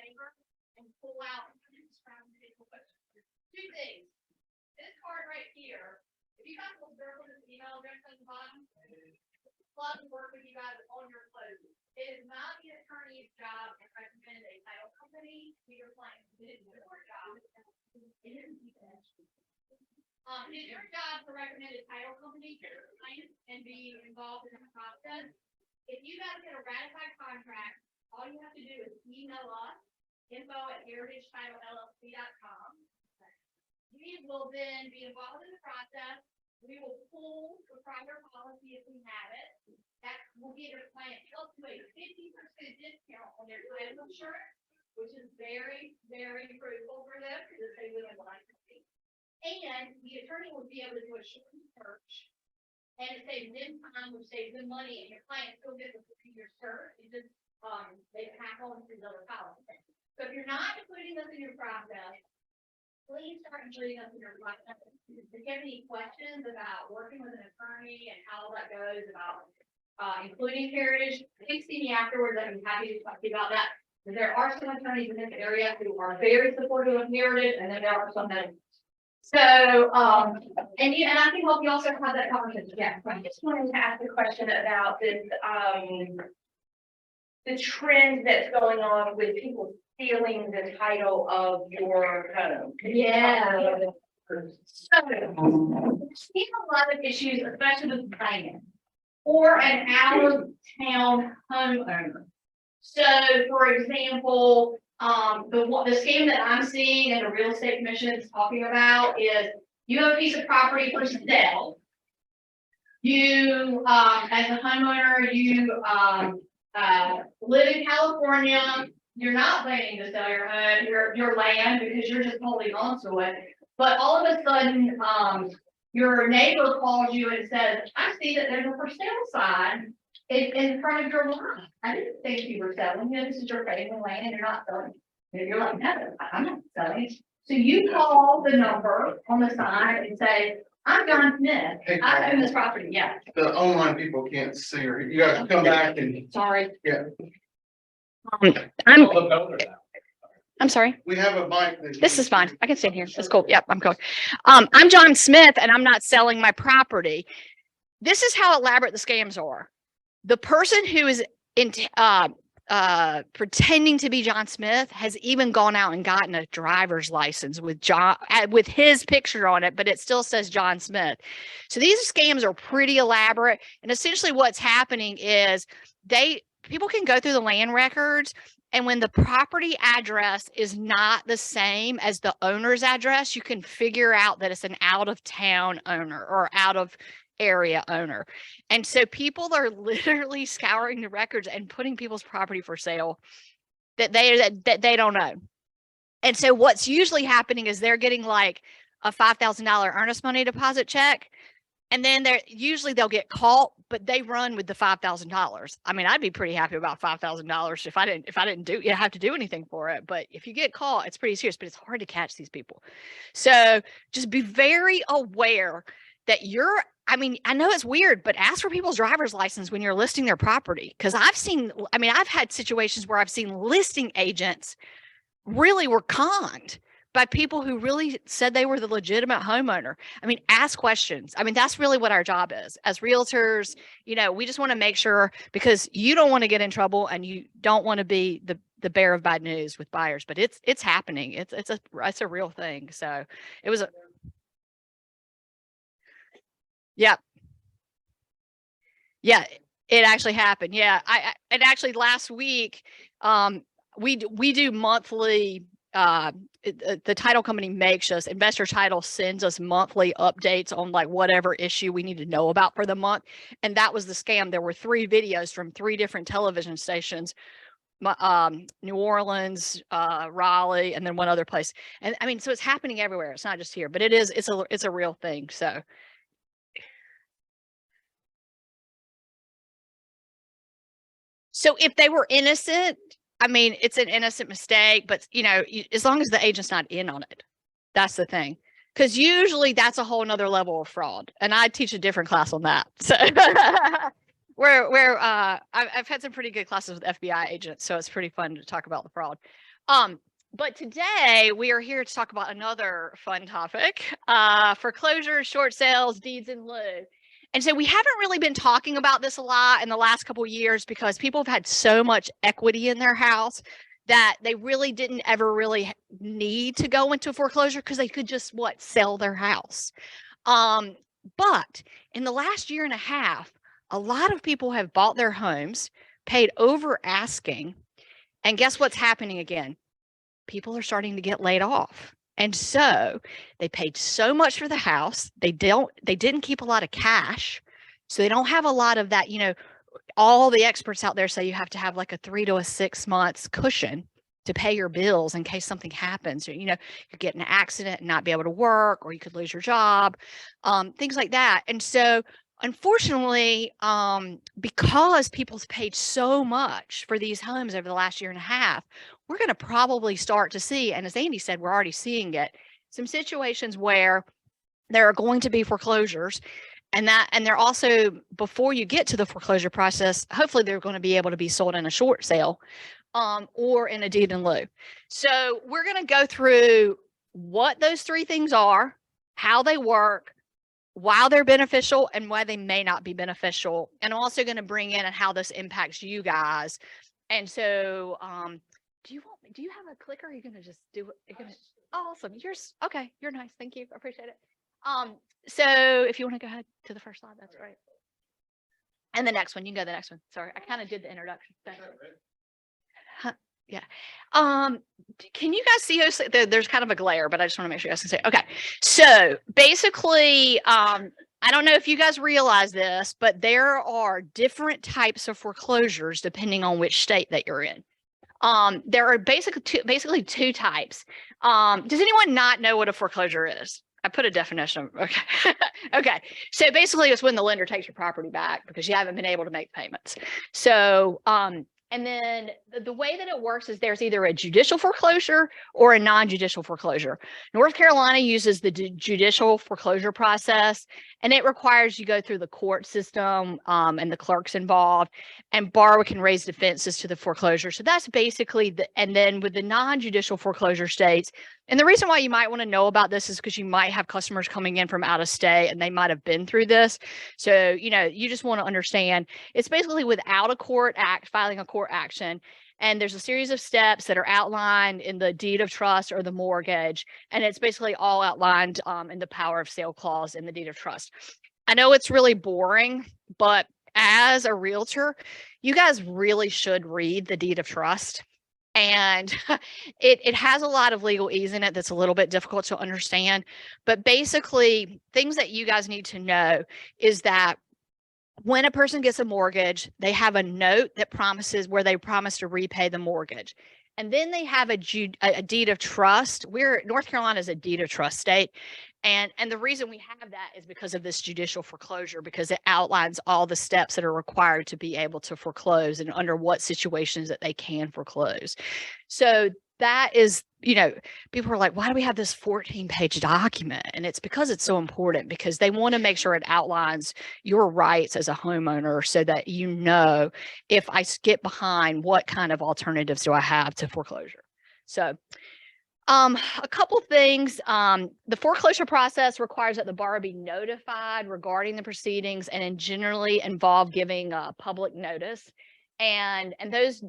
neighbor and pull out two things. This card right here, if you guys will observe this email address on the bottom, love to work with you guys on your closing. It is not the attorney's job to recommend a title company to your client. It is your job. It is your job to recommend a title company to your client and be involved in the process. If you guys get a ratified contract, all you have to do is email us, info@heritagetitleLLC.com. We will then be involved in the process. We will pull the prior policy if we have it. That will give your client up to a 50% discount on their title insurance, which is very, very crucial for them because they live in licensing. And the attorney will be able to do a short search, and it saves them time, which saves them money, and your client still gets a 3-year search. It just they pack on to the other policy. So if you're not including this in your process, please start including us in your process. If you have any questions about working with an attorney and how that goes about including heritage, please see me afterwards. I'd be happy to talk to you about that. There are some attorneys in this area who are very supportive of heritage, and then there are some that. So, and I can help you also have that conversation. Yeah, I just wanted to ask a question about this, the trend that's going on with people stealing the title of your home. Yeah. So, we've seen a lot of issues, especially with land or an out-of-town homeowner. So, for example, the scheme that I'm seeing and the real estate commission is talking about is you have a piece of property for sale. You, as a homeowner, you live in California. You're not planning to sell your home, your land, because you're just holding on to it. But all of a sudden, your neighbor calls you and says, I see that there's a for sale sign in front of your lot. I didn't think you were selling. You know, this is your family land and you're not selling. And you're like, no, I'm not selling. So you call the number on the sign and say, I'm John Smith. Hey, I own this property. Yeah. The online people can't see her. You gotta come back and, Sorry. yeah, I'm sorry. we have a mic. This is fine. I can stand here. It's cool. Yep, I'm cool. I'm John Smith and I'm not selling my property. This is how elaborate the scams are. The person who is pretending to be John Smith has even gone out and gotten a driver's license with his picture on it, but it still says John Smith. So these scams are pretty elaborate. And essentially what's happening is people can go through the land records, and when the property address is not the same as the owner's address, you can figure out that it's an out-of-town owner or out-of-area owner. And so people are literally scouring the records and putting people's property for sale that they don't know. And so what's usually happening is they're getting like a $5,000 earnest money deposit check. And then they'll get caught, but they run with the $5,000. I mean, I'd be pretty happy about $5,000 if I didn't have to do anything for it. But if you get caught, it's pretty serious, but it's hard to catch these people. So just be very aware that I know it's weird, but ask for people's driver's license when you're listing their property. Because I've had situations where I've seen listing agents really were conned by people who really said they were the legitimate homeowner. I mean, ask questions. I mean, that's really what our job is as realtors. You know, we just want to make sure, because you don't want to get in trouble and you don't want to be the bearer of bad news with buyers, but it's happening. It's a real thing. So it was yeah, it actually happened. Yeah, and actually last week, we do monthly. The title company makes us, Investor Title sends us monthly updates on like whatever issue we need to know about for the month. And that was the scam. There were 3 videos from 3 different television stations, New Orleans, Raleigh, and then one other place. And I mean, so it's happening everywhere. It's not just here, but it's a real thing. So if they were innocent, I mean, it's an innocent mistake, but you know, as long as the agent's not in on it, that's the thing. Because usually that's a whole nother level of fraud. And I teach a different class on that. So I've had some pretty good classes with FBI agents, so it's pretty fun to talk about the fraud. But today we are here to talk about another fun topic, foreclosures, short sales, deeds in lieu. And so we haven't really been talking about this a lot in the last couple of years because people have had so much equity in their house that they really didn't ever really need to go into foreclosure because they could just sell their house. But in the last year and a half, a lot of people have bought their homes, paid over asking, and guess what's happening again? People are starting to get laid off. And so they paid so much for the house. They didn't keep a lot of cash. So they don't have a lot of that, all the experts out there say you have to have like a 3 to 6 months cushion to pay your bills in case something happens, or, you get in an accident and not be able to work, or you could lose your job, things like that. And so unfortunately, because people's paid so much for these homes over the last year and a half, we're going to probably start to see, and as Andy said, we're already seeing it, some situations where there are going to be foreclosures, and they're also, before you get to the foreclosure process, hopefully they're going to be able to be sold in a short sale, or in a deed in lieu. So we're going to go through what those three things are, how they work, why they're beneficial, and why they may not be beneficial. And I'm also going to bring in and how this impacts you guys. And so, do you have a clicker? Or are you going to just do it? Oh, awesome. Okay. You're nice. Thank you. I appreciate it. So if you want to go ahead to the first slide, that's great. And the next one, you can go to the next one. Sorry, I kind of did the introduction. Yeah. Can you guys see us? There's kind of a glare, but I just want to make sure you guys can see. Okay. So basically, I don't know if you guys realize this, but there are different types of foreclosures depending on which state that you're in. There are basically two types. Does anyone not know what a foreclosure is? I put a definition. Okay. Okay. So basically it's when the lender takes your property back because you haven't been able to make payments. So, and then the way that it works is there's either a judicial foreclosure or a non-judicial foreclosure. North Carolina uses the judicial foreclosure process, and it requires you go through the court system, and the clerks involved, and borrower can raise defenses to the foreclosure. So that's basically and then with the non-judicial foreclosure states, and the reason why you might want to know about this is because you might have customers coming in from out of state and they might have been through this. So, you just want to understand it's basically without filing a court action. And there's a series of steps that are outlined in the deed of trust or the mortgage. And it's basically all outlined in the power of sale clause in the deed of trust. I know it's really boring, but as a realtor, you guys really should read the deed of trust. And it has a lot of legalese in it that's a little bit difficult to understand. But basically, things that you guys need to know is that when a person gets a mortgage, they have a note that where they promise to repay the mortgage. And then they have a deed of trust. North Carolina is a deed of trust state. And the reason we have that is because of this judicial foreclosure, because it outlines all the steps that are required to be able to foreclose and under what situations that they can foreclose. So that is, people are like, why do we have this 14-page document? And it's because it's so important, because they want to make sure it outlines your rights as a homeowner so that if I skip behind, what kind of alternatives do I have to foreclosure? So a couple things. The foreclosure process requires that the borrower be notified regarding the proceedings and generally involve giving public notice. And those,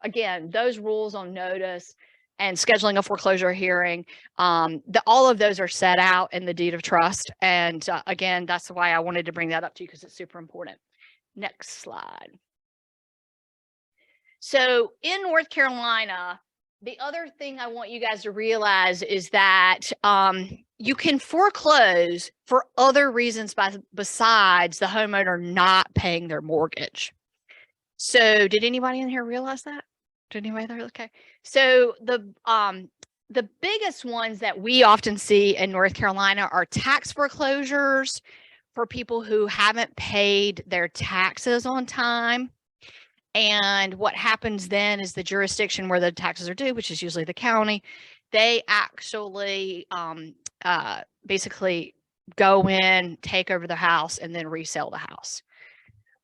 again, those rules on notice and scheduling a foreclosure hearing, all of those are set out in the deed of trust. And again, that's why I wanted to bring that up to you, because it's super important. Next slide. So in North Carolina, the other thing I want you guys to realize is that you can foreclose for other reasons besides the homeowner not paying their mortgage. So did anybody in here realize that? Did anybody there? Okay. So the biggest ones that we often see in North Carolina are tax foreclosures for people who haven't paid their taxes on time. And what happens then is the jurisdiction where the taxes are due, which is usually the county, they actually basically go in, take over the house, and then resell the house.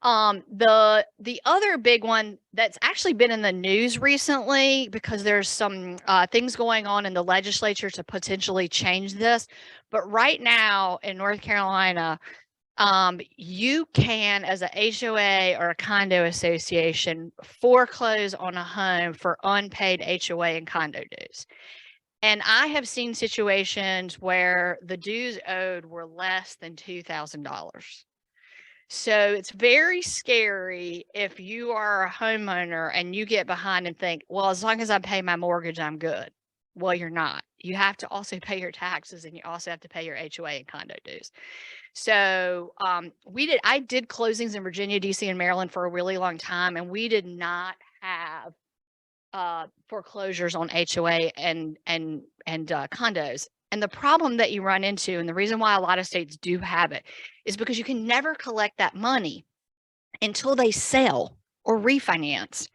The other big one that's actually been in the news recently because there's some things going on in the legislature to potentially change this. But right now in North Carolina, you can, as a HOA or a condo association, foreclose on a home for unpaid HOA and condo dues. And I have seen situations where the dues owed were less than $2,000. So it's very scary if you are a homeowner and you get behind and think, well, as long as I pay my mortgage, I'm good. Well, you're not. You have to also pay your taxes and you also have to pay your HOA and condo dues. So I did closings in Virginia, DC, and Maryland for a really long time, and we did not have foreclosures on HOA and condos. And the problem that you run into, and the reason why a lot of states do have it, is because you can never collect that money until they sell or refinance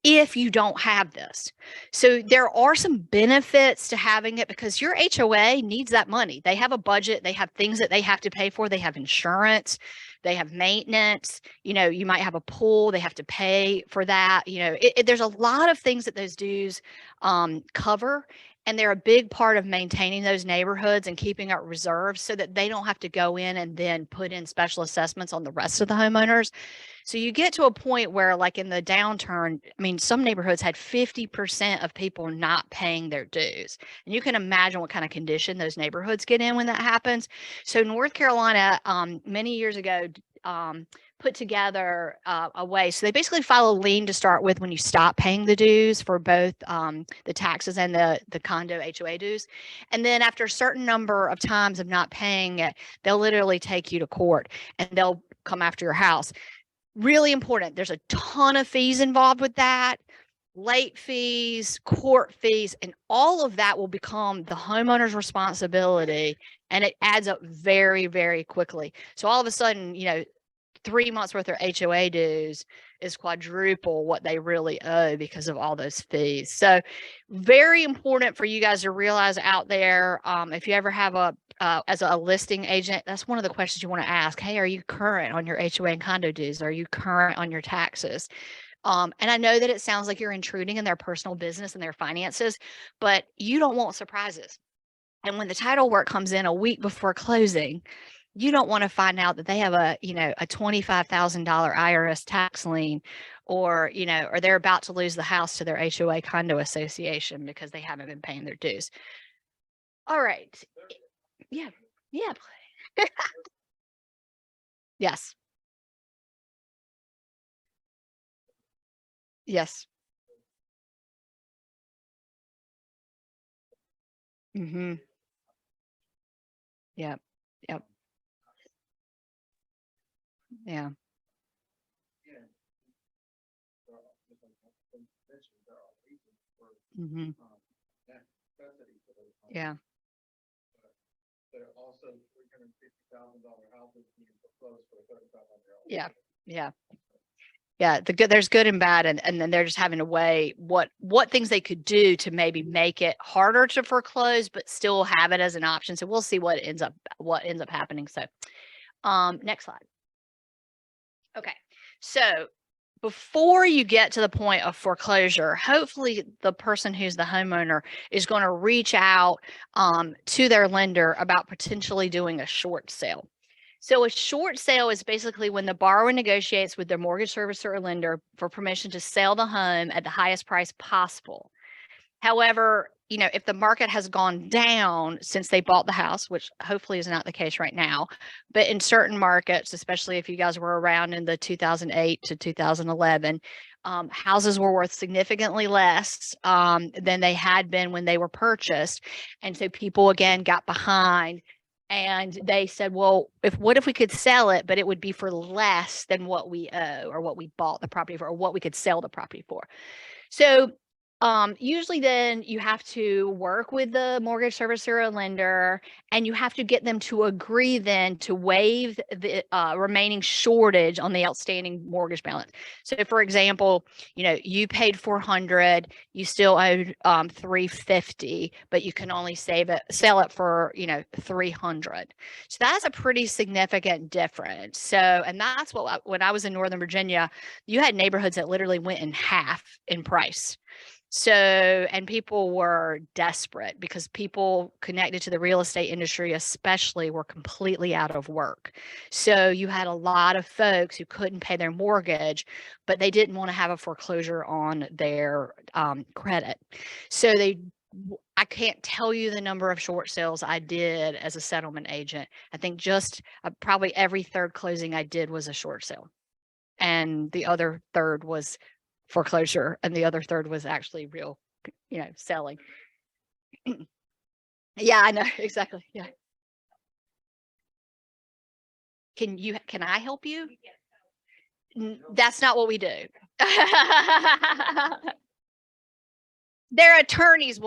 if you don't have this. So there are some benefits to having it because your HOA needs that money. They have a budget, they have things that they have to pay for, they have insurance, they have maintenance, you know, you might have a pool, they have to pay for that. You know, there's a lot of things that those dues cover. And they're a big part of maintaining those neighborhoods and keeping up reserves so that they don't have to go in and then put in special assessments on the rest of the homeowners. So you get to a point where, like in the downturn, I mean, some neighborhoods had 50% of people not paying their dues. And you can imagine what kind of condition those neighborhoods get in when that happens. So North Carolina, many years ago, put together a way. So they basically file a lien to start with when you stop paying the dues for both the taxes and the condo HOA dues. And then after a certain number of times of not paying it, they'll literally take you to court and they'll come after your house. Really important. There's a ton of fees involved with that. Late fees, court fees, and all of that will become the homeowner's responsibility. And it adds up very, very quickly. So all of a sudden, you know, 3 months worth of HOA dues is quadruple what they really owe because of all those fees. So very important for you guys to realize out there. If you ever have as a listing agent, that's one of the questions you want to ask. Hey, are you current on your HOA and condo dues? Are you current on your taxes? And I know that it sounds like you're intruding in their personal business and their finances, but you don't want surprises. And when the title work comes in a week before closing, you don't want to find out that they have a $25,000 IRS tax lien, or, you know, or they're about to lose the house to their HOA condo association because they haven't been paying their dues. All right. Yeah. Yeah. Yes. Yes. Mm-hmm. Yep. Yep. Yeah. Mm-hmm. Yeah. Yeah. Yeah. Yeah. There's good and bad. And then they're just having to weigh what things they could do to maybe make it harder to foreclose, but still have it as an option. So we'll see what ends up happening. So, next slide. Okay. So before you get to the point of foreclosure, hopefully the person who's the homeowner is going to reach out to their lender about potentially doing a short sale. So a short sale is basically when the borrower negotiates with their mortgage servicer or lender for permission to sell the home at the highest price possible. However, you know, if the market has gone down since they bought the house, which hopefully is not the case right now, but in certain markets, especially if you guys were around in the 2008 to 2011, houses were worth significantly less than they had been when they were purchased. And so people again got behind and they said, well, what if we could sell it, but it would be for less than what we owe or what we bought the property for or what we could sell the property for. So Usually then you have to work with the mortgage servicer or lender, and you have to get them to agree then to waive the remaining shortage on the outstanding mortgage balance. So for example, you paid 400, you still owed 350, but you can only sell it for 300. So that's a pretty significant difference. So, and that's when I was in Northern Virginia, you had neighborhoods that literally went in half in price. So, and people were desperate because people connected to the real estate industry, especially, were completely out of work. So you had a lot of folks who couldn't pay their mortgage, but they didn't want to have a foreclosure on their credit. So I can't tell you the number of short sales I did as a settlement agent. I think just probably every third closing I did was a short sale. And the other third was foreclosure, and the other third was actually real, selling. Yeah, I know. Exactly. Yeah. Can I help you? That's not what we do. Their attorneys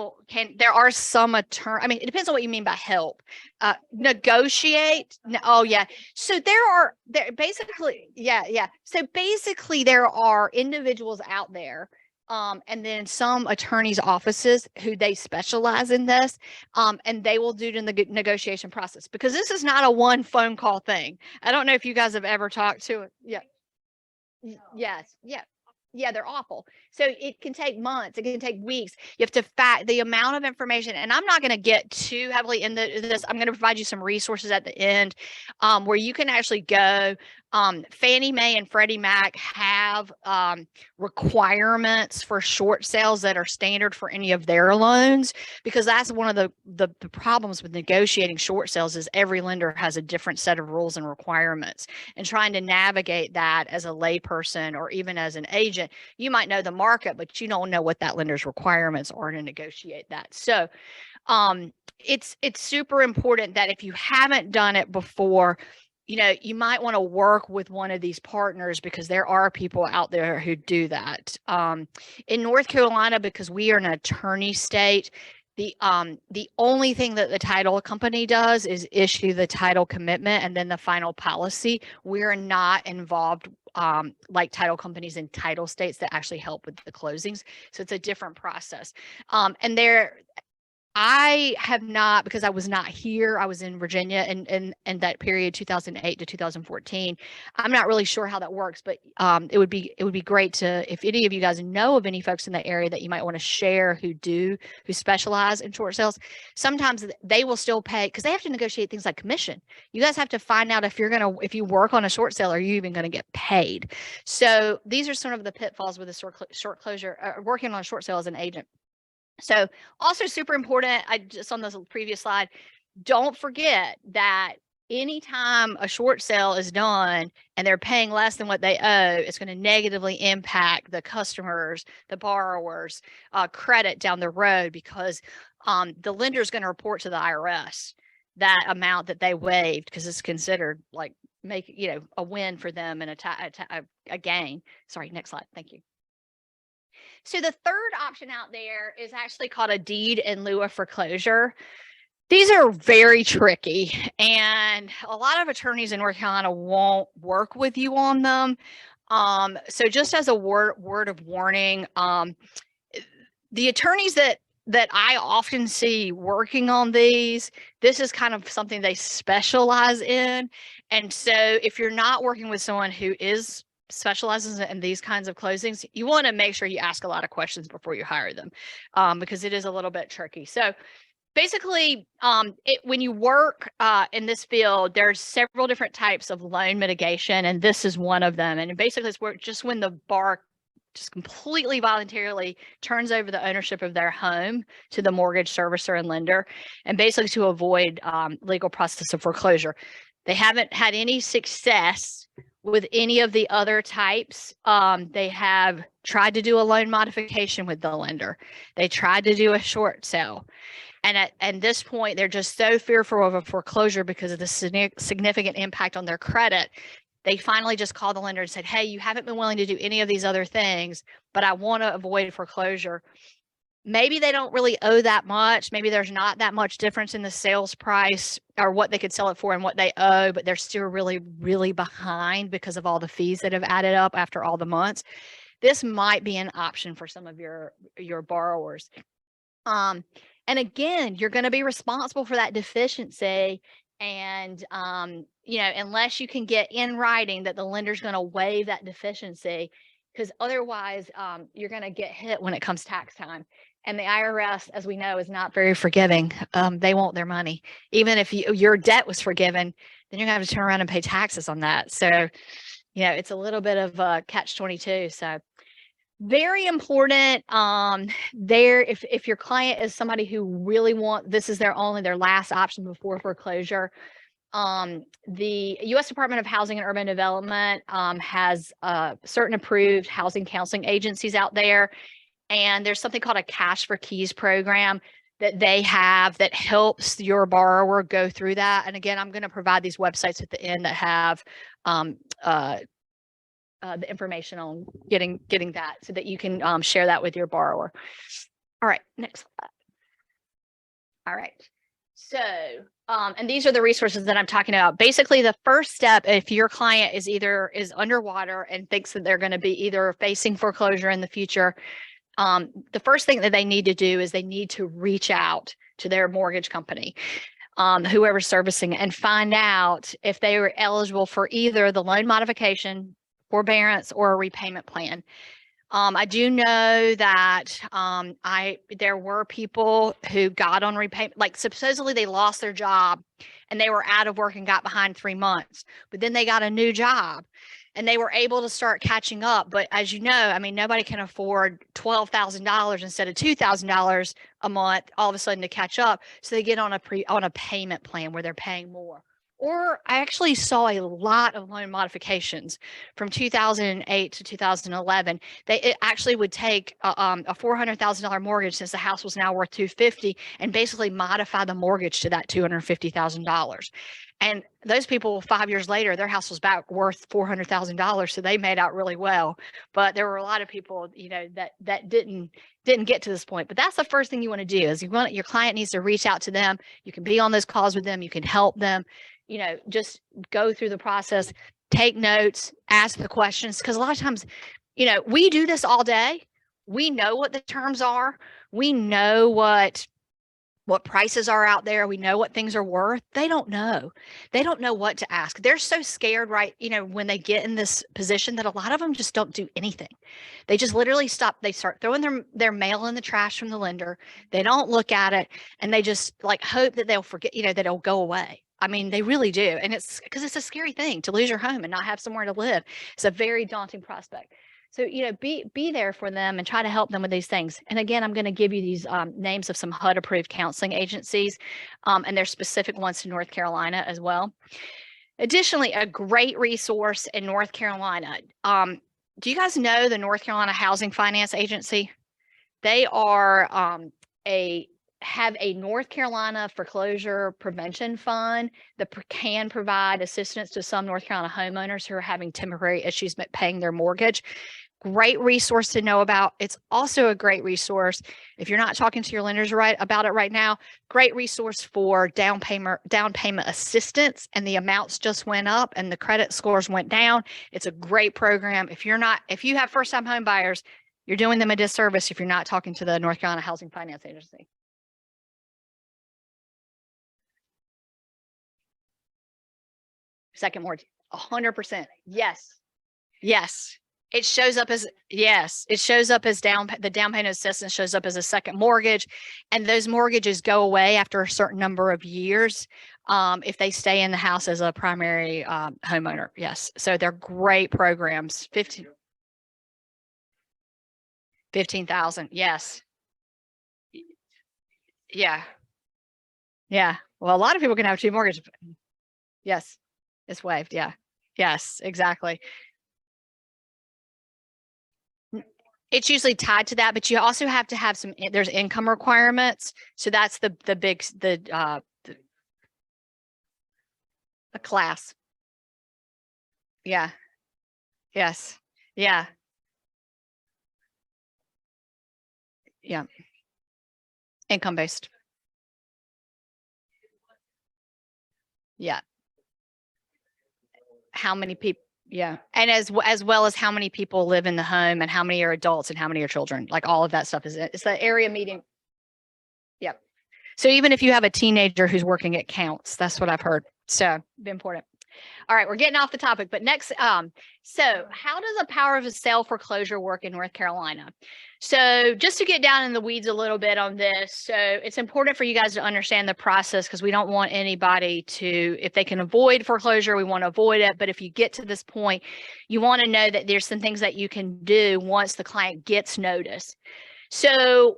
there are some I mean, it depends on what you mean by help. Negotiate. Oh yeah. So there basically, yeah. So basically there are individuals out there, and then some attorneys' offices who they specialize in this, and they will do the negotiation process, because this is not a one phone call thing. I don't know if you guys have ever talked to it. Yeah. Yes. Yeah. Yeah, they're awful. So it can take months, it can take weeks. You have to the amount of information, and I'm not going to get too heavily into this. I'm going to provide you some resources at the end, where you can actually go. Fannie Mae and Freddie Mac have requirements for short sales that are standard for any of their loans, because that's one of the problems with negotiating short sales is every lender has a different set of rules and requirements, and trying to navigate that as a layperson or even as an agent. You might know the market, but you don't know what that lender's requirements are to negotiate that. So it's super important that if you haven't done it before, you might want to work with one of these partners, because there are people out there who do that. In North Carolina, because we are an attorney state, the only thing that the title company does is issue the title commitment and then the final policy. We're not involved like title companies in title states that actually help with the closings. So it's a different process. And I have not, because I was not here. I was in Virginia in that period, 2008 to 2014. I'm not really sure how that works, but it would be great to, if any of you guys know of any folks in the area that you might want to share who specialize in short sales. Sometimes they will still pay, because they have to negotiate things like commission. You guys have to find out if you work on a short sale, are you even going to get paid? So these are some of the pitfalls with a short closure, working on a short sale as an agent. So also super important, I just on this previous slide, don't forget that anytime a short sale is done and they're paying less than what they owe, it's going to negatively impact the customers, the borrowers, credit down the road, because the lender is going to report to the IRS that amount that they waived, because it's considered like a win for them and a gain. Sorry, next slide. Thank you. So the third option out there is actually called a deed in lieu of foreclosure. These are very tricky, and a lot of attorneys in North Carolina won't work with you on them. So just as a word of warning, the attorneys that I often see working on this is kind of something they specialize in. And so if you're not working with someone who specializes in these kinds of closings, you want to make sure you ask a lot of questions before you hire them, because it is a little bit tricky. So basically, when you work in this field, there's several different types of loan mitigation, and this is one of them. And basically, it's just when the borrower just completely voluntarily turns over the ownership of their home to the mortgage servicer and lender, and basically to avoid legal process of foreclosure. They haven't had any success with any of the other types. They have tried to do a loan modification with the lender. They tried to do a short sale. And at this point, they're just so fearful of a foreclosure because of the significant impact on their credit. They finally just called the lender and said, hey, you haven't been willing to do any of these other things, but I want to avoid foreclosure. maybe they don't really owe that much. Maybe there's not that much difference in the sales price or what they could sell it for and what they owe, but they're still really, really behind because of all the fees that have added up after all the months. This might be an option for some of your borrowers. And again, you're going to be responsible for that deficiency. And, unless you can get in writing that the lender's going to waive that deficiency, because otherwise, you're going to get hit when it comes tax time. And the IRS, as we know, is not very forgiving. They want their money. Even if your debt was forgiven, then you're going to have to turn around and pay taxes on that. So, it's a little bit of a catch-22. So very important there. If your client is somebody who really this is their last option before foreclosure, the U.S. Department of Housing and Urban Development has certain approved housing counseling agencies out there. And there's something called a Cash for Keys program that they have that helps your borrower go through that. And again, I'm going to provide these websites at the end that have the information on getting that so that you can share that with your borrower. All right, next slide. All right. So, and these are the resources that I'm talking about. Basically, the first step, if your client is underwater and thinks that they're going to be either facing foreclosure in the future, the first thing that they need to do is they need to reach out to their mortgage company, whoever's servicing it, and find out if they were eligible for either the loan modification, forbearance, or a repayment plan. I do know that there were people who got on repayment, like supposedly they lost their job and they were out of work and got behind 3 months, but then they got a new job and they were able to start catching up. But as you know, I mean, nobody can afford $12,000 instead of $2,000 a month all of a sudden to catch up. So they get on a payment plan where they're paying more. Or I actually saw a lot of loan modifications from 2008 to 2011. It actually would take a $400,000 mortgage, since the house was now worth $250,000, and basically modify the mortgage to that $250,000. And those people, 5 years later, their house was back worth $400,000, so they made out really well. But there were a lot of people, that didn't get to this point. But that's the first thing you want to do is your client needs to reach out to them. You can be on those calls with them. You can help them. Just go through the process, take notes, ask the questions. Because a lot of times, we do this all day. We know what the terms are. We know what prices are out there. We know what things are worth. They don't know. They don't know what to ask. They're so scared, right? When they get in this position, that a lot of them just don't do anything. They just literally stop. They start throwing their mail in the trash from the lender. They don't look at it, and they just hope that they'll forget, that it'll go away. I mean, they really do. And it's because it's a scary thing to lose your home and not have somewhere to live. It's a very daunting prospect. So, be there for them and try to help them with these things. And again, I'm going to give you these names of some HUD approved counseling agencies, and there's specific ones to North Carolina as well. Additionally, a great resource in North Carolina. Do you guys know the North Carolina Housing Finance Agency? They are have a North Carolina foreclosure prevention fund that can provide assistance to some North Carolina homeowners who are having temporary issues paying their mortgage. Great resource to know about. It's also a great resource if you're not talking to your lenders about it right now. Great resource for down payment assistance, and the amounts just went up and the credit scores went down. It's a great program. If you have first-time home buyers, you're doing them a disservice if you're not talking to the North Carolina Housing Finance Agency. Second mortgage, 100%. Yes. It shows up as, the down payment assistance shows up as a second mortgage, and those mortgages go away after a certain number of years if they stay in the house as a primary homeowner. Yes. So they're great programs. 15,000. Yes. Yeah. Well, a lot of people can have two mortgages. Yes. It's waived. Yeah. Yes, exactly. It's usually tied to that, but you also have to have there's income requirements. So that's the class. Yeah. Yes. Yeah. Income based. Yeah. How many people? Yeah. And as well as how many people live in the home and how many are adults and how many are children, like all of that stuff it's the area median. Yep. So even if you have a teenager who's working, it counts. That's what I've heard. So important. All right, we're getting off the topic, but next, so how does a power of a sale foreclosure work in North Carolina? So just to get down in the weeds a little bit on this, so it's important for you guys to understand the process because we don't want anybody to, if they can avoid foreclosure, we want to avoid it. But if you get to this point, you want to know that there's some things that you can do once the client gets notice. So,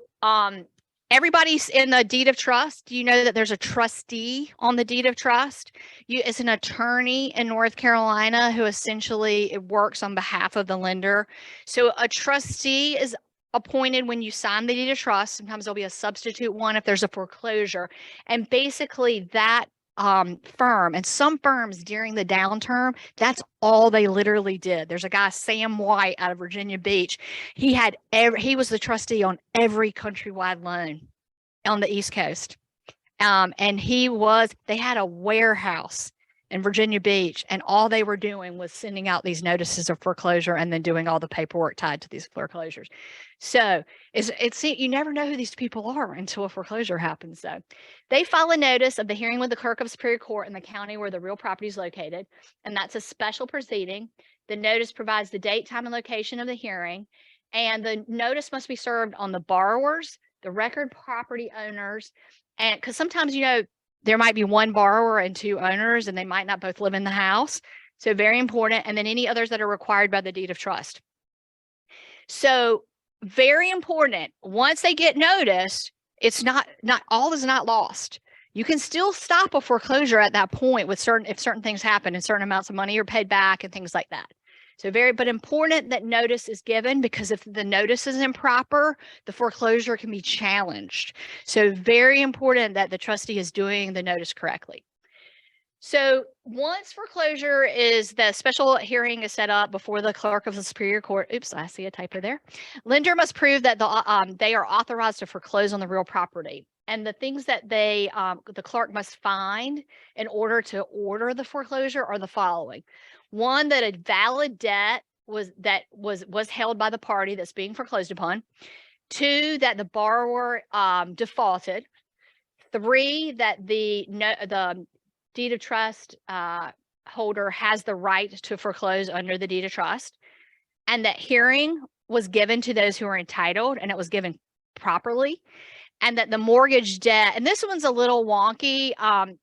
everybody's in the deed of trust. You know that there's a trustee on the deed of trust. It's an attorney in North Carolina who essentially works on behalf of the lender. So a trustee is appointed when you sign the deed of trust. Sometimes there'll be a substitute one if there's a foreclosure. And basically that firm, and some firms during the downturn, that's all they literally did. There's a guy, Sam White, out of Virginia Beach. He was the trustee on every countrywide loan on the East Coast. And they had a warehouse in Virginia Beach, and all they were doing was sending out these notices of foreclosure and then doing all the paperwork tied to these foreclosures. So you never know who these people are until a foreclosure happens. So they file a notice of the hearing with the clerk of Superior Court in the county where the real property is located, and that's a special proceeding. The notice provides the date, time, and location of the hearing, and the notice must be served on the borrowers, the record property owners, and because sometimes, there might be one borrower and two owners, and they might not both live in the house. So very important. And then any others that are required by the deed of trust. So very important. Once they get noticed, it's not all is not lost. You can still stop a foreclosure at that point if certain things happen and certain amounts of money are paid back and things like that. So but important that notice is given, because if the notice is improper, the foreclosure can be challenged. So very important that the trustee is doing the notice correctly. So once foreclosure the special hearing is set up before the clerk of the Superior Court. Oops, I see a typo there. Lender must prove that they are authorized to foreclose on the real property. And the things that the clerk must find in order to order the foreclosure are the following. One, that a valid debt was held by the party that's being foreclosed upon. Two, that the borrower defaulted. Three, that the deed of trust holder has the right to foreclose under the deed of trust, and that hearing was given to those who are entitled and it was given properly. And that the mortgage debt, and this one's a little wonky,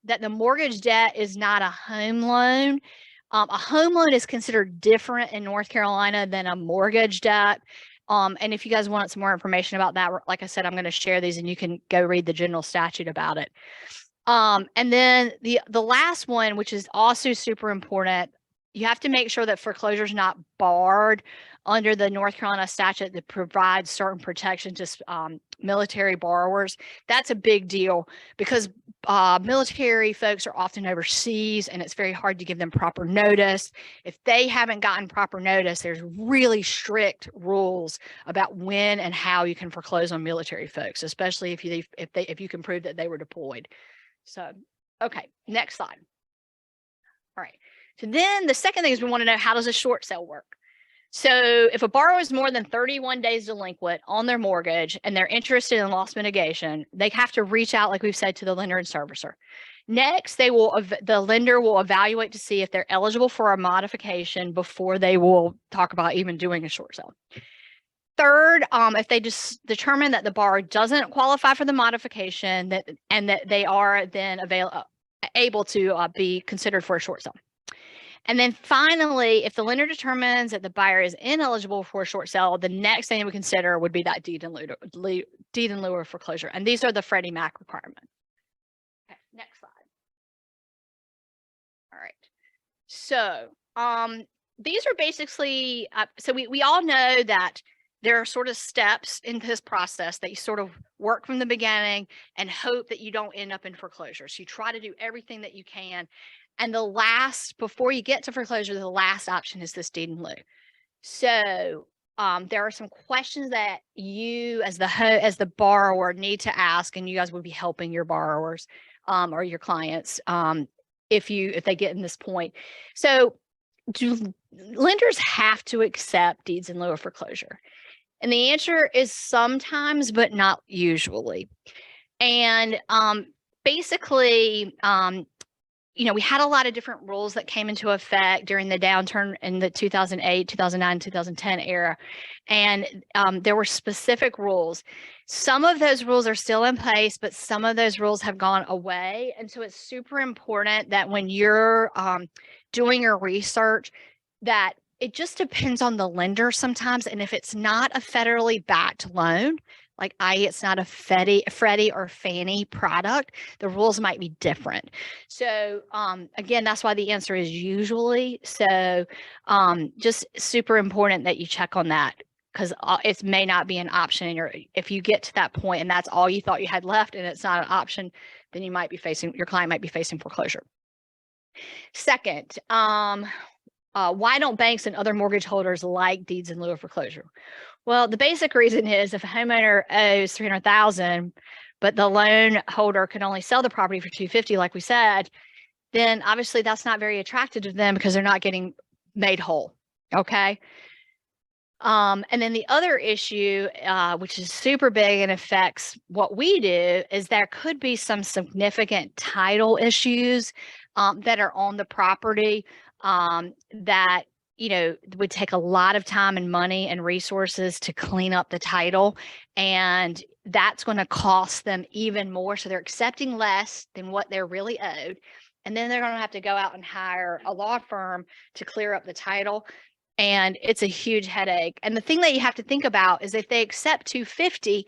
that the mortgage debt is not a home loan. A home loan is considered different in North Carolina than a mortgage debt. And if you guys want some more information about that, like I said, I'm going to share these and you can go read the general statute about it. And then the last one, which is also super important, you have to make sure that foreclosure is not barred under the North Carolina statute that provides certain protection to military borrowers. That's a big deal because military folks are often overseas and it's very hard to give them proper notice. If they haven't gotten proper notice, there's really strict rules about when and how you can foreclose on military folks, especially if you can prove that they were deployed. So, okay, next slide. All right. So then the second thing is we want to know, how does a short sale work? So if a borrower is more than 31 days delinquent on their mortgage and they're interested in loss mitigation, they have to reach out, like we've said, to the lender and servicer. Next, the lender will evaluate to see if they're eligible for a modification before they will talk about even doing a short sale. Third, if they just determine that the borrower doesn't qualify for the modification, and that they are then able to be considered for a short sale. And then finally, if the lender determines that the buyer is ineligible for a short sale, the next thing we consider would be that deed in lieu of foreclosure. And these are the Freddie Mac requirements. Okay, next slide. All right. So these are basically, so we all know that there are sort of steps in this process that you sort of work from the beginning and hope that you don't end up in foreclosure. So you try to do everything that you can. And before you get to foreclosure, the last option is this deed in lieu. So there are some questions that you as the borrower need to ask, and you guys would be helping your borrowers or your clients if they get in this point. So do lenders have to accept deeds in lieu of foreclosure? And the answer is sometimes, but not usually. And basically, we had a lot of different rules that came into effect during the downturn in the 2008, 2009, 2010 era. And there were specific rules. Some of those rules are still in place, but some of those rules have gone away. And so it's super important that when you're doing your research, that it just depends on the lender sometimes. And if it's not a federally backed loan, like it's not a Freddie or Fannie product, the rules might be different. So again, that's why the answer is usually. So just super important that you check on that, because it may not be an option. If you get to that point and that's all you thought you had left and it's not an option, then your client might be facing foreclosure. Second, why don't banks and other mortgage holders like deeds in lieu of foreclosure? Well, the basic reason is if a homeowner owes $300,000, but the loan holder can only sell the property for $250,000, like we said, then obviously that's not very attractive to them because they're not getting made whole. Okay. And then the other issue, which is super big and affects what we do, is there could be some significant title issues that are on the property that would take a lot of time and money and resources to clean up the title. And that's going to cost them even more. So they're accepting less than what they're really owed. And then they're going to have to go out and hire a law firm to clear up the title. And it's a huge headache. And the thing that you have to think about is if they accept $250,000,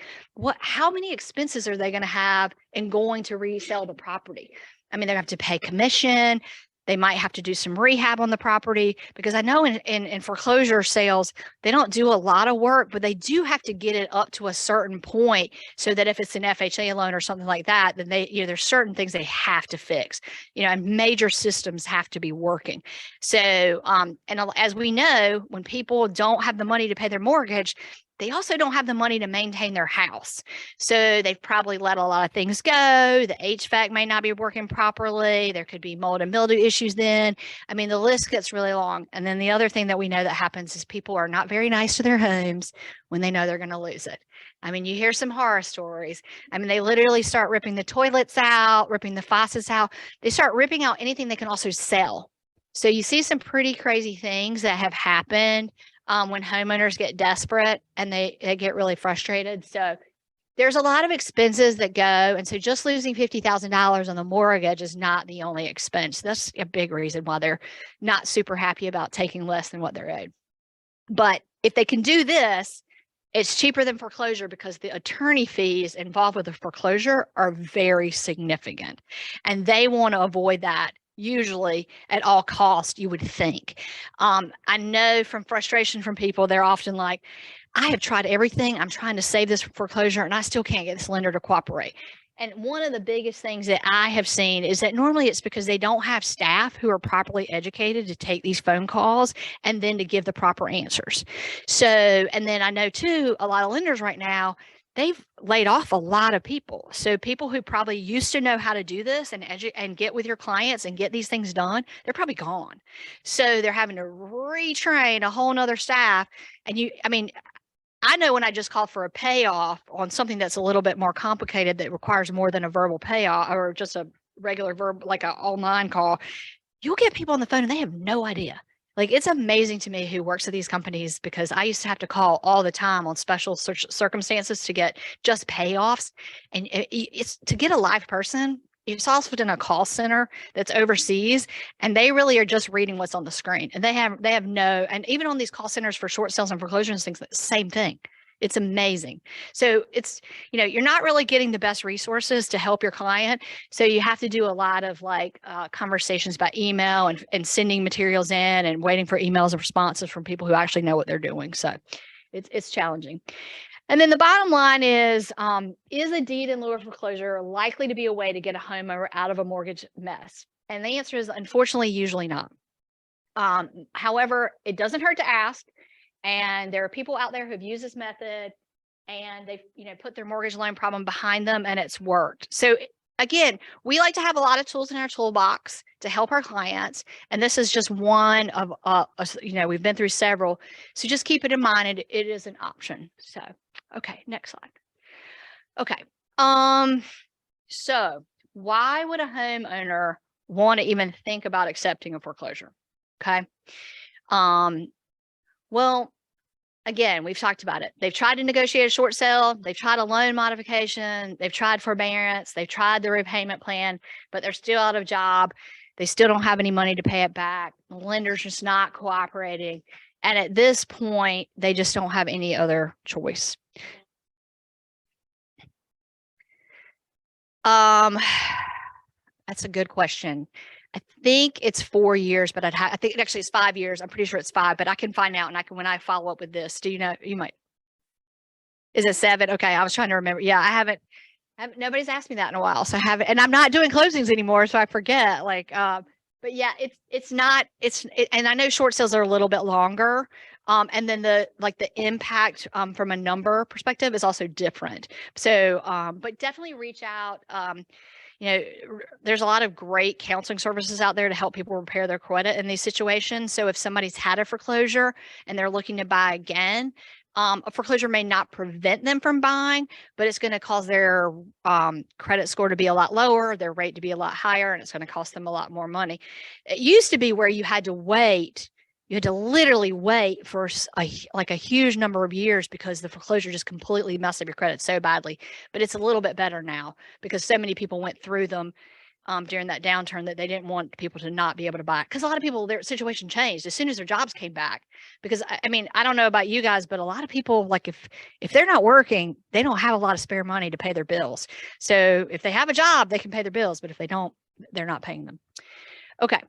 how many expenses are they going to have in going to resell the property? I mean, they have to pay commission. They might have to do some rehab on the property, because I know in foreclosure sales, they don't do a lot of work, but they do have to get it up to a certain point so that if it's an FHA loan or something like that, then there's certain things they have to fix, and major systems have to be working. So, and as we know, when people don't have the money to pay their mortgage, they also don't have the money to maintain their house. So they've probably let a lot of things go. The HVAC may not be working properly. There could be mold and mildew issues then. I mean, the list gets really long. And then the other thing that we know that happens is people are not very nice to their homes when they know they're going to lose it. I mean, you hear some horror stories. I mean, they literally start ripping the toilets out, ripping the faucets out. They start ripping out anything they can also sell. So you see some pretty crazy things that have happened when homeowners get desperate and they get really frustrated. So there's a lot of expenses that go. And so just losing $50,000 on the mortgage is not the only expense. That's a big reason why they're not super happy about taking less than what they're owed. But if they can do this, it's cheaper than foreclosure because the attorney fees involved with the foreclosure are very significant. And they want to avoid that usually at all costs, you would think. I know from frustration from people, they're often like, I have tried everything. I'm trying to save this foreclosure and I still can't get this lender to cooperate. And one of the biggest things that I have seen is that normally it's because they don't have staff who are properly educated to take these phone calls and then to give the proper answers. So, and then I know too, a lot of lenders right now, they've laid off a lot of people. So people who probably used to know how to do this and get with your clients and get these things done, they're probably gone. So they're having to retrain a whole nother staff. And I know when I just call for a payoff on something that's a little bit more complicated that requires more than a verbal payoff or just a regular verb, like an online call, you'll get people on the phone and they have no idea. Like, it's amazing to me who works at these companies, because I used to have to call all the time on special circumstances to get just payoffs. And it's to get a live person. It's also in a call center that's overseas, and they really are just reading what's on the screen. And they have no, and even on these call centers for short sales and foreclosures and things, same thing. It's amazing. So it's, you're not really getting the best resources to help your client. So you have to do a lot of conversations by email and sending materials in and waiting for emails and responses from people who actually know what they're doing. So it's challenging. And then the bottom line is a deed in lieu of foreclosure likely to be a way to get a homeowner out of a mortgage mess? And the answer is, unfortunately, usually not. However, it doesn't hurt to ask. And there are people out there who've used this method and they've, put their mortgage loan problem behind them and it's worked. So again, we like to have a lot of tools in our toolbox to help our clients. And this is just one of, we've been through several. So just keep it in mind. It is an option. So, okay, next slide. Okay. So why would a homeowner want to even think about accepting a foreclosure? Okay. Well, again, we've talked about it. They've tried to negotiate a short sale. They've tried a loan modification. They've tried forbearance. They've tried the repayment plan, but they're still out of job. They still don't have any money to pay it back. The lender's just not cooperating. And at this point, they just don't have any other choice. That's a good question. I think it's 4 years, but I think actually it's 5 years. I'm pretty sure it's 5, but I can find out and when I follow up with this, do you know, you might, is it 7? Okay. I was trying to remember. Yeah, I haven't nobody's asked me that in a while. So I haven't, and I'm not doing closings anymore. So I forget but yeah, and I know short sales are a little bit longer. And then the impact, from a number perspective is also different. So, but definitely reach out. There's a lot of great counseling services out there to help people repair their credit in these situations. So if somebody's had a foreclosure and they're looking to buy again, a foreclosure may not prevent them from buying, but it's going to cause their credit score to be a lot lower, their rate to be a lot higher, and it's going to cost them a lot more money. It used to be where you had to wait. You had to literally wait for a huge number of years because the foreclosure just completely messed up your credit so badly. But it's a little bit better now because so many people went through them during that downturn that they didn't want people to not be able to buy it. Because a lot of people, their situation changed as soon as their jobs came back. Because I mean, I don't know about you guys, but a lot of people, like if they're not working, they don't have a lot of spare money to pay their bills. So if they have a job, they can pay their bills. But if they don't, they're not paying them. Okay,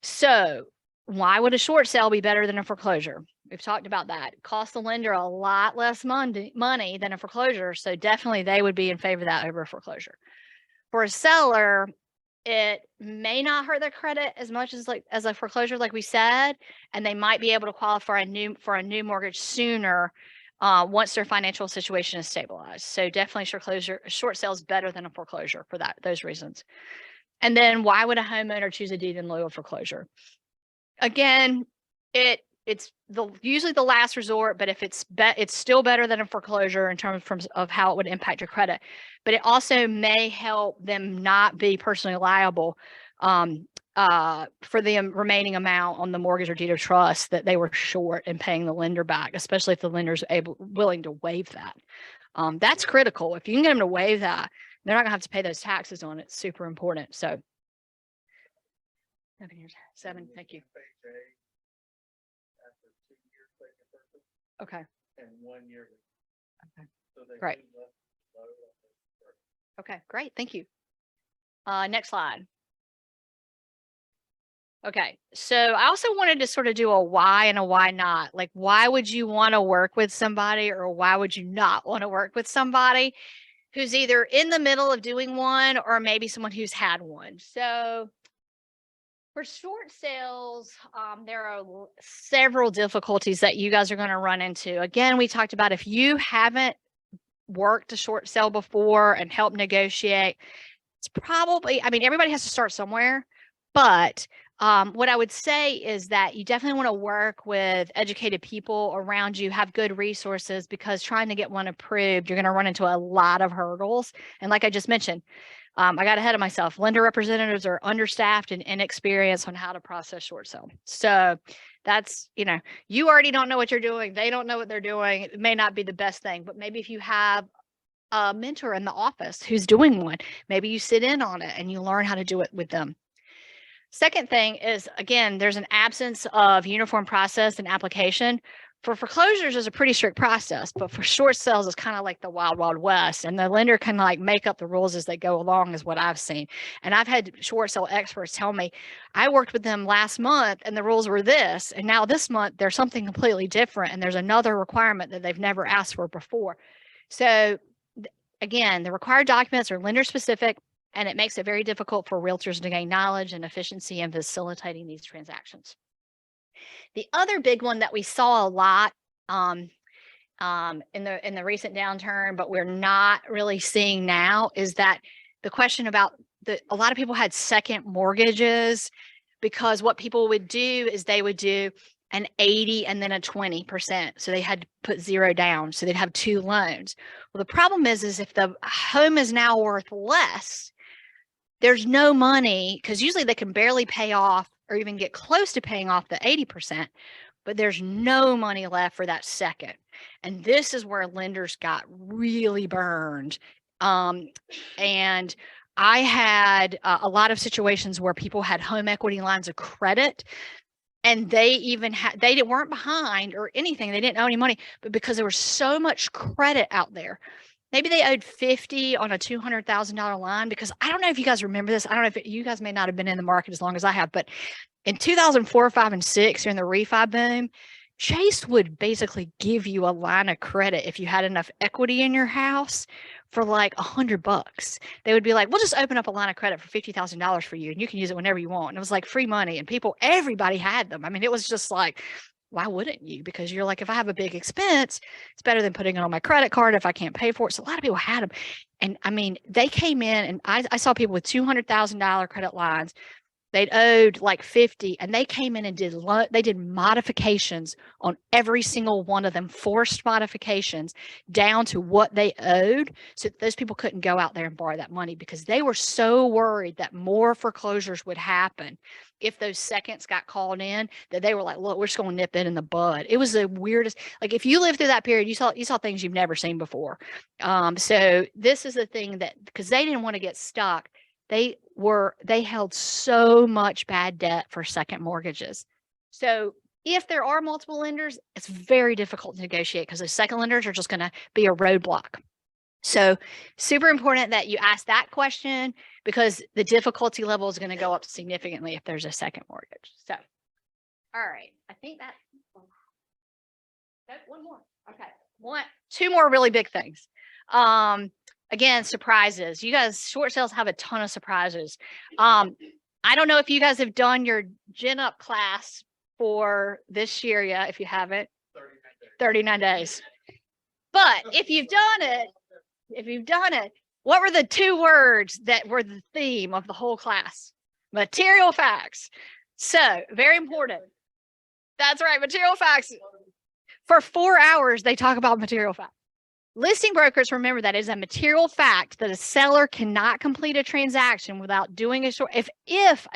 so why would a short sale be better than a foreclosure? We've talked about that. It costs the lender a lot less money than a foreclosure. So definitely they would be in favor of that over a foreclosure. For a seller, it may not hurt their credit as much as a foreclosure, like we said, and they might be able to qualify for a new mortgage sooner once their financial situation is stabilized. So definitely short sale is better than a foreclosure for those reasons. And then why would a homeowner choose a deed in lieu of foreclosure? Again, it's usually the last resort, but if it's still better than a foreclosure in terms of how it would impact your credit. But it also may help them not be personally liable for the remaining amount on the mortgage or deed of trust that they were short in paying the lender back, especially if the lender's willing to waive that. That's critical. If you can get them to waive that, they're not gonna have to pay those taxes on it. It's super important. So 7 years, 7. Thank you. Okay. And 1 year. Okay. Great. Okay, great. Thank you. Next slide. Okay, so I also wanted to sort of do a why and a why not. Like, why would you want to work with somebody or why would you not want to work with somebody who's either in the middle of doing one or maybe someone who's had one? So for short sales, there are several difficulties that you guys are going to run into. Again, we talked about if you haven't worked a short sale before and helped negotiate, it's probably, I mean, everybody has to start somewhere, but what I would say is that you definitely want to work with educated people around you, have good resources, because trying to get one approved, you're going to run into a lot of hurdles. And like I just mentioned, I got ahead of myself. Lender representatives are understaffed and inexperienced on how to process short sale. So that's, you already don't know what you're doing. They don't know what they're doing. It may not be the best thing, but maybe if you have a mentor in the office who's doing one, maybe you sit in on it and you learn how to do it with them. Second thing is, again, there's an absence of uniform process and application. For foreclosures, is a pretty strict process, but for short sales, it's kind of like the wild, wild west. And the lender can make up the rules as they go along, is what I've seen. And I've had short sale experts tell me, I worked with them last month and the rules were this. And now this month, there's something completely different. And there's another requirement that they've never asked for before. So again, the required documents are lender specific, and it makes it very difficult for realtors to gain knowledge and efficiency in facilitating these transactions. The other big one that we saw a lot in the recent downturn, but we're not really seeing now, is that the question about a lot of people had second mortgages, because what people would do is they would do an 80 and then a 20%. So they had to put 0 down. So they'd have 2 loans. Well, the problem is if the home is now worth less, there's no money, because usually they can barely pay off or even get close to paying off the 80%, but there's no money left for that second. And this is where lenders got really burned. And I had a lot of situations where people had home equity lines of credit, and they even had, weren't behind or anything. They didn't owe any money, but because there was so much credit out there, maybe they owed 50 on a $200,000 line. Because I don't know if you guys remember this. I don't know if you guys may not have been in the market as long as I have, but in 2004, 5, and 6, during the refi boom, Chase would basically give you a line of credit if you had enough equity in your house for like $100. They would be like, we'll just open up a line of credit for $50,000 for you, and you can use it whenever you want. And it was like free money, and everybody had them. I mean, it was just like, why wouldn't you? Because you're like, if I have a big expense, it's better than putting it on my credit card if I can't pay for it. So a lot of people had them. And I mean, they came in, and I saw people with $200,000 credit lines. They'd owed like 50, and they came in and did modifications on every single one of them, forced modifications down to what they owed, so that those people couldn't go out there and borrow that money, because they were so worried that more foreclosures would happen if those seconds got called in, that they were like, look, we're just going to nip it in the bud. It was the weirdest. Like, if you lived through that period, you saw things you've never seen before. So this is the thing, that because they didn't want to get stuck, they held so much bad debt for second mortgages. So if there are multiple lenders, it's very difficult to negotiate, because the second lenders are just going to be a roadblock. So super important that you ask that question, because the difficulty level is going to go up significantly if there's a second mortgage. So, all right, I think that, one more. Okay. 2 more really big things. Again, surprises. You guys, short sales have a ton of surprises. I don't know if you guys have done your Gen Up class for this year yet. If you haven't, 39 days. But if you've done it, what were the 2 words that were the theme of the whole class? Material facts. So very important. That's right, material facts. For 4 hours, they talk about material facts. Listing brokers, remember, that is a material fact that a seller cannot complete a transaction without doing a short. If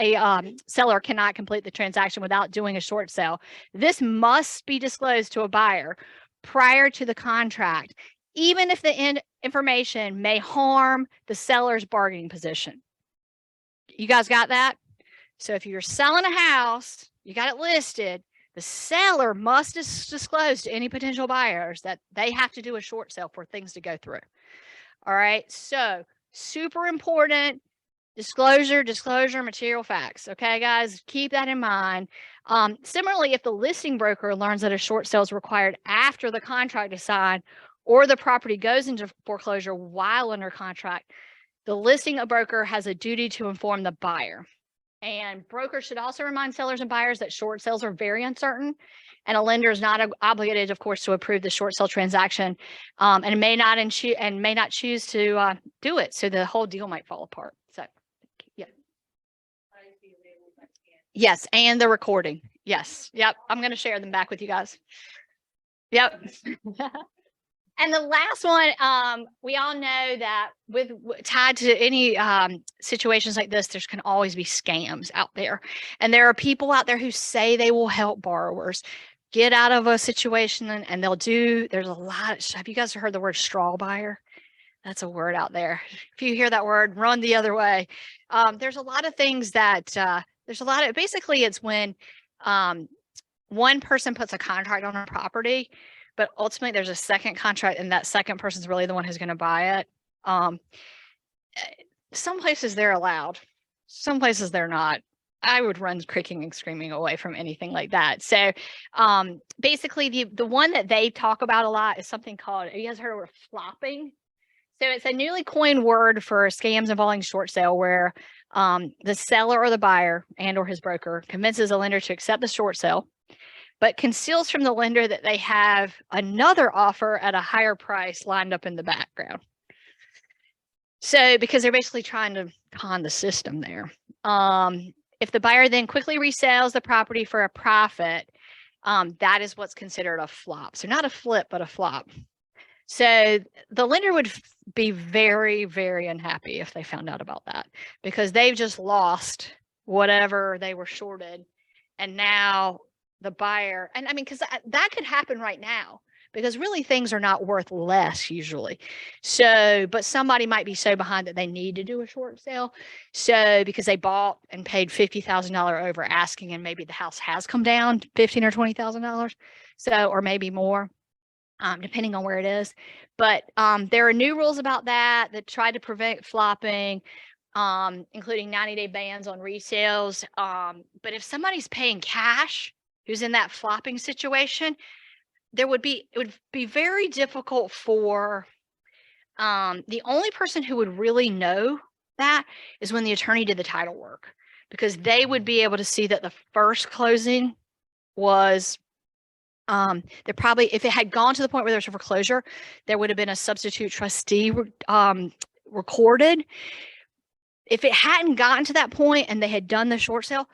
a seller cannot complete the transaction without doing a short sale, this must be disclosed to a buyer prior to the contract, even if the information may harm the seller's bargaining position. You guys got that? So if you're selling a house, you got it listed, the seller must disclose to any potential buyers that they have to do a short sale for things to go through. All right. So super important. Disclosure, material facts. Okay, guys, keep that in mind. Similarly, if the listing broker learns that a short sale is required after the contract is signed, or the property goes into foreclosure while under contract, the listing broker has a duty to inform the buyer. And brokers should also remind sellers and buyers that short sales are very uncertain, and a lender is not obligated, of course, to approve the short sale transaction, and may not choose to do it. So the whole deal might fall apart. So, yeah. Yes, and the recording. Yes. Yep. I'm going to share them back with you guys. Yep. And the last one, we all know that tied to any situations like this, there can always be scams out there. And there are people out there who say they will help borrowers get out of a situation, and there's a lot. Have you guys heard the word straw buyer? That's a word out there. If you hear that word, run the other way. There's a lot of things that, basically it's when one person puts a contract on a property, but ultimately there's a second contract, and that second person's really the one who's going to buy it. Some places they're allowed, some places they're not. I would run kicking and screaming away from anything like that. So basically the one that they talk about a lot is something called, have you guys heard of flopping? So it's a newly coined word for scams involving short sale, where the seller or the buyer and or his broker convinces a lender to accept the short sale, but conceals from the lender that they have another offer at a higher price lined up in the background. So, because they're basically trying to con the system there. If the buyer then quickly resells the property for a profit, that is what's considered a flop. So not a flip, but a flop. So the lender would be very, very unhappy if they found out about that, because they've just lost whatever they were shorted. And now the buyer, and I mean, because that could happen right now, because really things are not worth less usually. So, but somebody might be so behind that they need to do a short sale. So because they bought and paid $50,000 over asking, and maybe the house has come down $15,000 or $20,000. So, or maybe more. Depending on where it is. But there are new rules about that try to prevent flopping, including 90-day bans on resales. But if somebody's paying cash, who's in that flopping situation, it would be very difficult for the only person who would really know that is when the attorney did the title work, because they would be able to see that the first closing was there probably, if it had gone to the point where there's a foreclosure, there would have been a substitute trustee recorded. If it hadn't gotten to that point and they had done the short sale,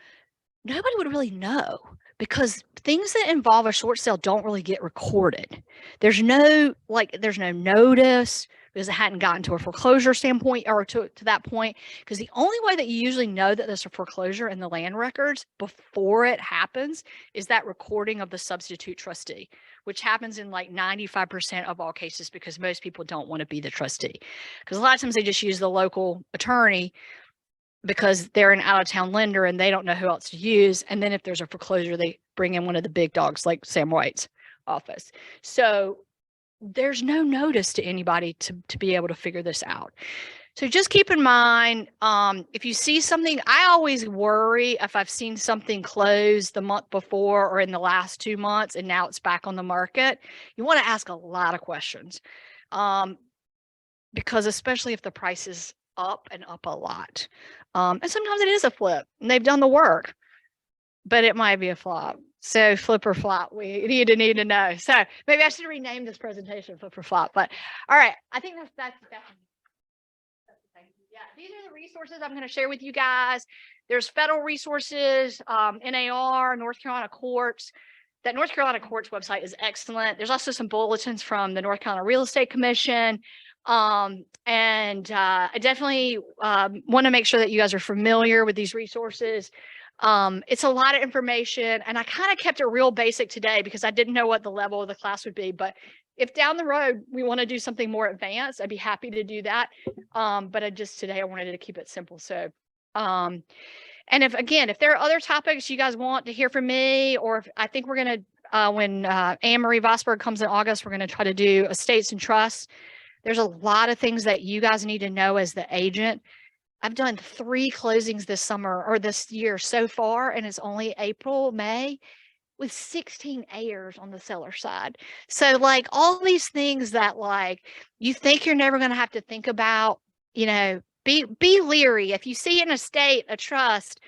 nobody would really know, because things that involve a short sale don't really get recorded. There's no notice, because it hadn't gotten to a foreclosure standpoint or to that point. Because the only way that you usually know that there's a foreclosure in the land records before it happens is that recording of the substitute trustee, which happens in like 95% of all cases, because most people don't want to be the trustee. Because a lot of times they just use the local attorney because they're an out-of-town lender and they don't know who else to use. And then if there's a foreclosure, they bring in one of the big dogs like Sam White's office. So there's no notice to anybody to be able to figure this out. So just keep in mind, if you see something, I always worry if I've seen something close the month before or in the last 2 months and now it's back on the market. You want to ask a lot of questions, because especially if the price is up and up a lot. And sometimes it is a flip and they've done the work, but it might be a flop. So flip or flop, we need to know. So maybe I should rename this presentation flip or flop, but all right. I think that's the thing. Yeah, these are the resources I'm going to share with you guys. There's federal resources, NAR, North Carolina courts. That North Carolina courts website is excellent. There's also some bulletins from the North Carolina Real Estate Commission. I definitely want to make sure that you guys are familiar with these resources. It's a lot of information, and I kind of kept it real basic today because I didn't know what the level of the class would be. But if down the road we want to do something more advanced, I'd be happy to do that. But today I wanted to keep it simple. So, and if there are other topics you guys want to hear from me, or if I think we're going to, when Anne-Marie Vosberg comes in August, we're going to try to do estates and trusts. There's a lot of things that you guys need to know as the agent. I've done 3 closings this summer or this year so far, and it's only April, May, with 16 heirs on the seller side. So like all these things that like you think you're never going to have to think about, be leery. If you see an estate, a trust,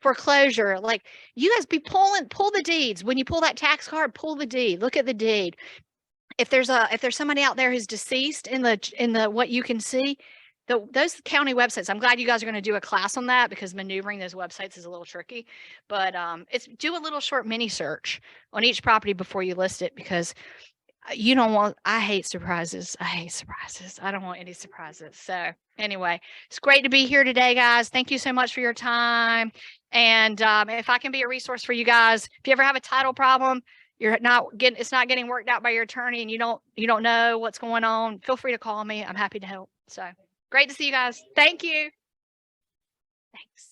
foreclosure, like you guys pull the deeds. When you pull that tax card, pull the deed, look at the deed. If there's somebody out there who's deceased in the what you can see, those county websites, I'm glad you guys are going to do a class on that, because maneuvering those websites is a little tricky. But do a little short mini search on each property before you list it, because you don't want, I hate surprises. I don't want any surprises. So anyway, it's great to be here today, guys. Thank you so much for your time. And if I can be a resource for you guys, if you ever have a title problem, it's not getting worked out by your attorney, and you don't know what's going on, feel free to call me. I'm happy to help. So great to see you guys. Thank you. Thanks.